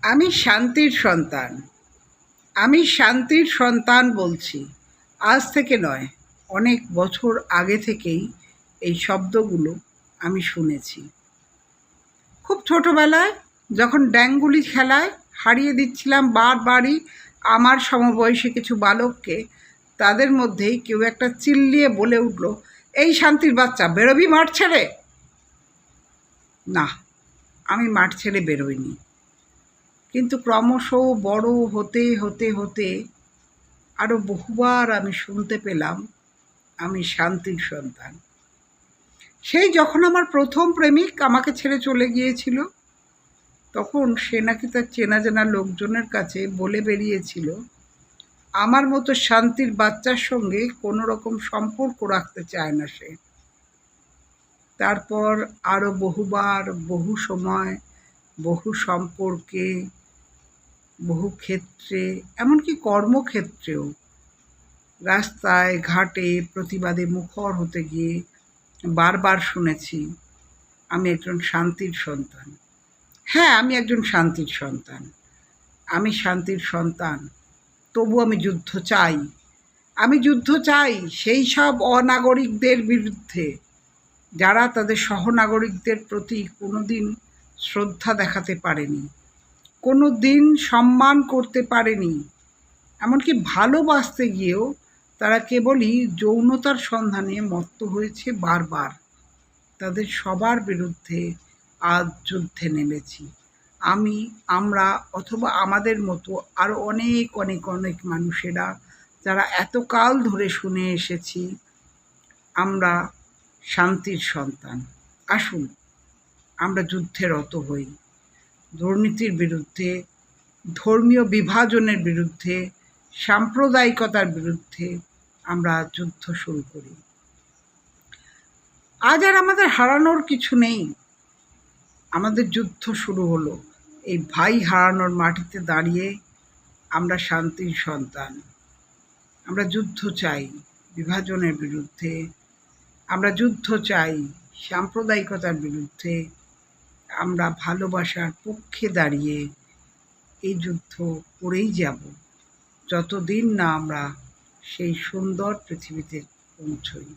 আমি শান্তির সন্তান। আমি শান্তির সন্তান বলছি, আজ থেকে নয়, অনেক বছর আগে থেকেই এই শব্দগুলো আমি শুনেছি। খুব ছোটোবেলায় যখন ড্যাঙ্গুলি খেলায় হারিয়ে দিচ্ছিলাম বারবারই আমার সমবয়সী কিছু বালককে, তাদের মধ্যেই কেউ একটা চিল্লিয়ে বলে উঠল, এই শান্তির বাচ্চা, বেরোবি মাঠ ছেড়ে? না, আমি মাঠ ছেড়ে বেরোইনি। কিন্তু ক্রমশ বড় হতে হতে হতে আরও বহুবার আমি শুনতে পেলাম, আমি শান্তির সন্তান। সেই যখন আমার প্রথম প্রেমিক আমাকে ছেড়ে চলে গিয়েছিল, তখন সে নাকি তার চেনা জানা লোকজনের কাছে বলে বেরিয়েছিল, আমার মতো শান্তির বাচ্চার সঙ্গে কোনো রকম সম্পর্ক রাখতে চায় না সে। তারপর আরও বহুবার, বহু সময়, বহু সম্পর্কে, বহু ক্ষেত্রে, এমনকি কর্মক্ষেত্রেও রাস্তায় ঘাটে প্রতিবাদে মুখর হতে গিয়ে বারবার শুনেছি, আমি একজন শান্তির সন্তান। হ্যাঁ, আমি একজন শান্তির সন্তান। আমি শান্তির সন্তান, তবু আমি যুদ্ধ চাই। আমি যুদ্ধ চাই সেই সব অনাগরিকদের বিরুদ্ধে, যারা তাদের সহনাগরিকদের প্রতি কোনো দিন শ্রদ্ধা দেখাতে পারেনি, কোনো দিন সম্মান করতে পারেনি, এমনকি ভালোবাসতে গিয়েও তারা কেবলই যৌনতার সন্ধানে মত্ত হয়েছে বারবার। তাদের সবার বিরুদ্ধে আজ যুদ্ধে নেমেছি। আমরা অথবা আমাদের মতো আরও অনেক অনেক অনেক মানুষেরা, যারা এতকাল ধরে শুনে এসেছি আমরা শান্তির সন্তান। আসুন আমরা যুদ্ধে রত হই, দুর্নীতির বিরুদ্ধে, ধর্মীয় বিভাজনের বিরুদ্ধে, সাম্প্রদায়িকতার বিরুদ্ধে আমরা যুদ্ধ শুরু করি। আজ আর আমাদের হারানোর কিছু নেই। আমাদের যুদ্ধ শুরু হলো। এই ভাই হারানোর মাটিতে দাঁড়িয়ে আমরা শান্তির সন্তান। আমরা যুদ্ধ চাই বিভাজনের বিরুদ্ধে, আমরা যুদ্ধ চাই সাম্প্রদায়িকতার বিরুদ্ধে, আমরা ভালোবাসার পক্ষে দাঁড়িয়ে এই যুদ্ধ করেই যাব, যতদিন না আমরা সেই সুন্দর পৃথিবীতে পৌঁছই।